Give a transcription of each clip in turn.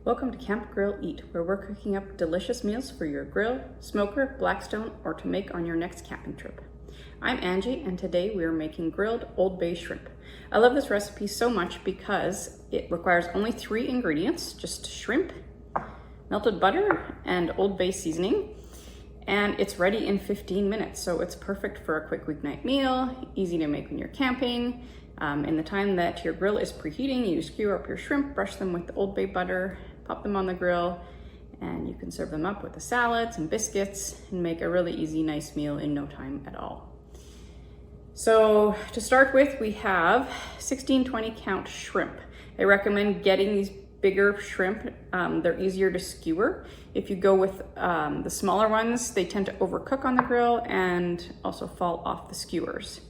Welcome to Camp.Grill.Eat, where we're cooking up delicious meals for your grill, smoker, Blackstone, or to make on your next camping trip. I'm Angie, and today we are making grilled Old Bay shrimp. I love this recipe so much because it requires only 3 ingredients, just shrimp, melted butter, and Old Bay seasoning. And it's ready in 15 minutes, so it's perfect for a quick weeknight meal, easy to make when you're camping. In the time that your grill is preheating, you skewer up your shrimp, brush them with the Old Bay butter, pop them on the grill, and you can serve them up with a salad, some biscuits, and make a really easy, nice meal in no time at all. So to start with, we have 16-20 count shrimp. I recommend getting these bigger shrimp. They're easier to skewer. If you go with the smaller ones, they tend to overcook on the grill and also fall off the skewers.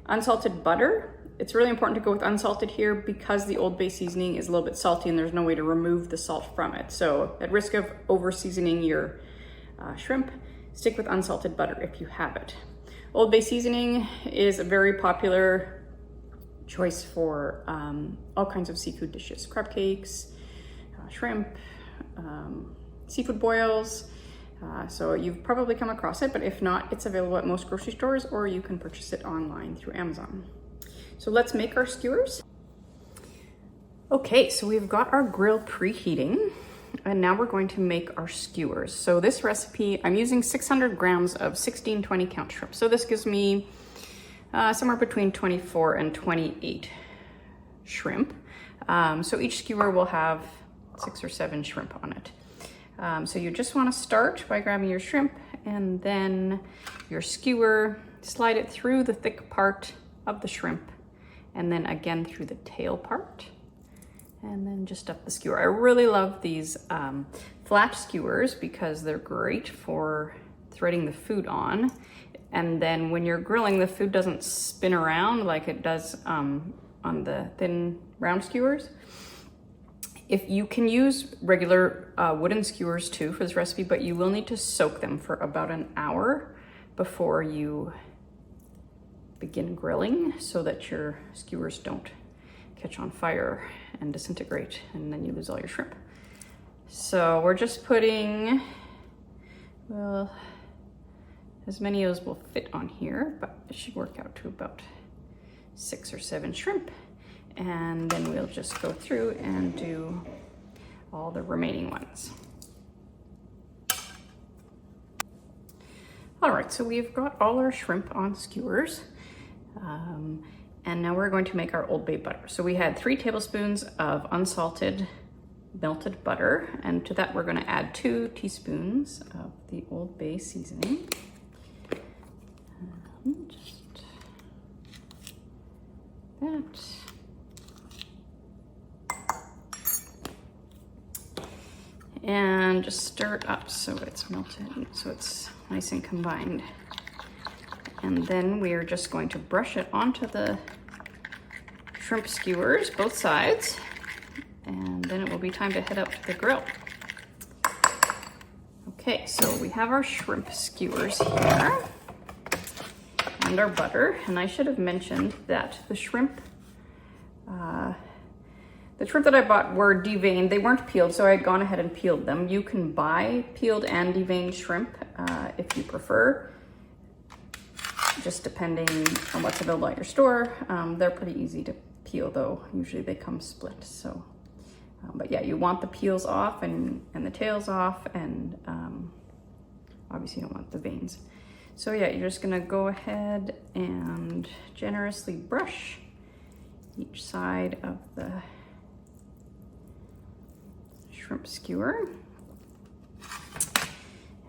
Unsalted butter. It's really important to go with unsalted here because the Old Bay seasoning is a little bit salty and there's no way to remove the salt from it. So at risk of over seasoning your shrimp, stick with unsalted butter if you have it. Old Bay seasoning is a very popular choice for all kinds of seafood dishes, crab cakes, shrimp, seafood boils. So you've probably come across it, but if not, it's available at most grocery stores or you can purchase it online through Amazon. So let's make our skewers. Okay, so we've got our grill preheating and now we're going to make our skewers. So this recipe, I'm using 600 grams of 16-20 count shrimp. So this gives me somewhere between 24 and 28 shrimp. So each skewer will have 6 or 7 shrimp on it. So you just want to start by grabbing your shrimp and then your skewer, slide it through the thick part of the shrimp and then again through the tail part and then just up the skewer. I really love these flat skewers because they're great for threading the food on. And then when you're grilling, the food doesn't spin around like it does on the thin round skewers. If you can use regular wooden skewers too for this recipe, but you will need to soak them for about an hour before you begin grilling so that your skewers don't catch on fire and disintegrate and then you lose all your shrimp. So we're just putting, well, as many as will fit on here, but it should work out to about 6 or 7 shrimp. And then we'll just go through and do all the remaining ones. All right, so we've got all our shrimp on skewers. And now we're going to make our Old Bay butter. So we had 3 tablespoons of unsalted melted butter, and to that we're going to add 2 teaspoons of the Old Bay seasoning. Just that. And just stir it up so it's melted, so it's nice and combined. And then we are just going to brush it onto the shrimp skewers, both sides, and then it will be time to head up to the grill. Okay, so we have our shrimp skewers here and our butter, and I should have mentioned that the shrimp that I bought were deveined. They weren't peeled, so I had gone ahead and peeled them. You can buy peeled and deveined shrimp if you prefer, just depending on what's available at your store. They're pretty easy to peel though. Usually they come split. So, but yeah, you want the peels off and the tails off, and obviously you don't want the veins. So yeah, you're just gonna go ahead and generously brush each side of the shrimp skewer.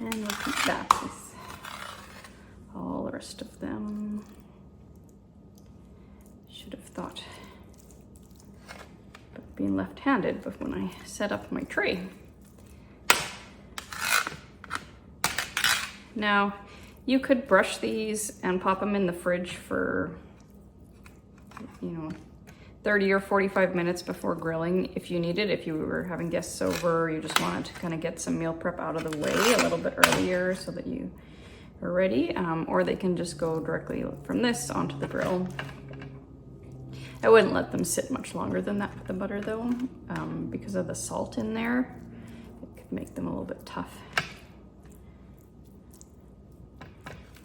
And repeat that with all the rest of them. Should have thought about being left-handed, but when I set up my tray. Now, you could brush these and pop them in the fridge for, 30 or 45 minutes before grilling if you need it. If you were having guests over, you just wanted to kind of get some meal prep out of the way a little bit earlier so that you are ready, or they can just go directly from this onto the grill. I wouldn't let them sit much longer than that with the butter though, because of the salt in there. It could make them a little bit tough.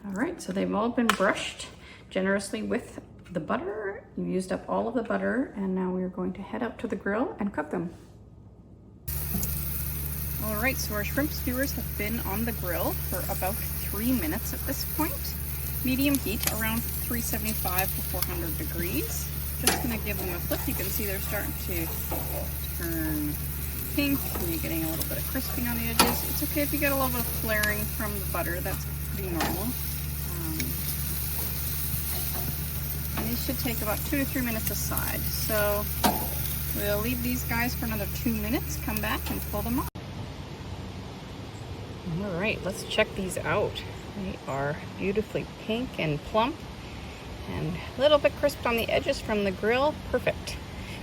All right, so they've all been brushed generously with the butter. You used up all of the butter, and now we're going to head up to the grill and cook them. All right, so our shrimp skewers have been on the grill for about 3 minutes at this point. Medium heat, around 375 to 400 degrees. Just gonna give them a flip. You can see they're starting to turn pink, and you're getting a little bit of crisping on the edges. It's okay if you get a little bit of flaring from the butter, that's pretty normal. And these should take about 2 to 3 minutes aside. So we'll leave these guys for another 2 minutes, come back and pull them off. All right, let's check these out. They are beautifully pink and plump and a little bit crisped on the edges from the grill. Perfect.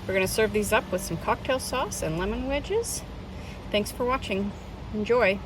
We're gonna serve these up with some cocktail sauce and lemon wedges. Thanks for watching. Enjoy.